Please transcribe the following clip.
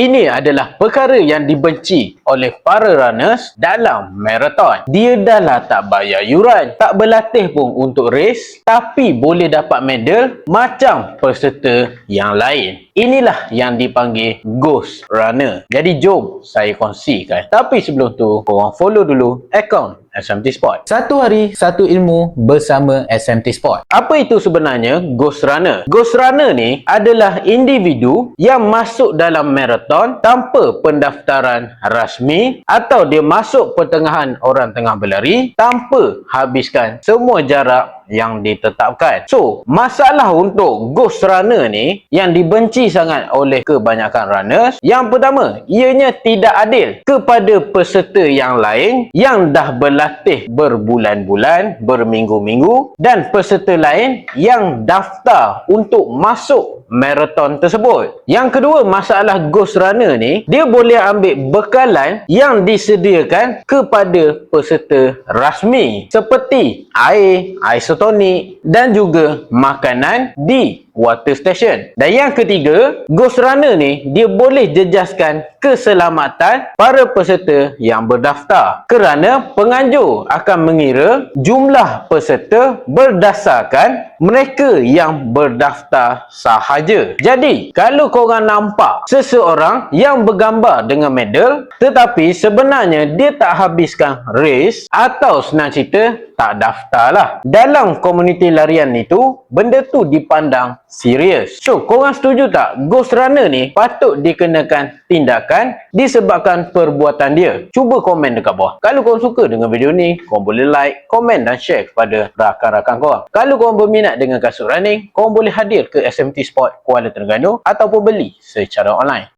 Ini adalah perkara yang dibenci oleh para runners dalam marathon. Dia dah lah tak bayar yuran, tak berlatih pun untuk race, tapi boleh dapat medal macam peserta yang lain. Inilah yang dipanggil ghost runner. Jadi jom saya kongsikan. Tapi sebelum tu, korang follow dulu akaun SMT Sport. Satu hari, satu ilmu bersama SMT Sport. Apa itu sebenarnya ghost runner? Ghost runner ni adalah individu yang masuk dalam marathon tanpa pendaftaran rasmi, atau dia masuk pertengahan orang tengah berlari tanpa habiskan semua jarak yang ditetapkan. So, masalah untuk ghost runner ni yang dibenci sangat oleh kebanyakan runners. Yang pertama, ianya tidak adil kepada peserta yang lain yang dah berlatih berbulan-bulan, berminggu-minggu, dan peserta lain yang daftar untuk masuk marathon tersebut. Yang kedua, masalah ghost runner ni, dia boleh ambil bekalan yang disediakan kepada peserta rasmi seperti air isotonik dan juga makanan di water station. Dan yang ketiga, ghost runner ni dia boleh jejaskan keselamatan para peserta yang berdaftar, kerana penganjur akan mengira jumlah peserta berdasarkan mereka yang berdaftar sahaja. Jadi, kalau korang nampak seseorang yang bergambar dengan medal tetapi sebenarnya dia tak habiskan race, atau senang cerita tak daftar lah dalam komuniti larian itu, benda tu dipandang serius. So, korang setuju tak ghost runner ni patut dikenakan tindakan disebabkan perbuatan dia? Cuba komen dekat bawah. Kalau korang suka dengan video ni, korang boleh like, komen dan share kepada rakan-rakan korang. Kalau korang berminat dengan kasut running, korang boleh hadir ke SMT Sport Kuala Terengganu ataupun beli secara online.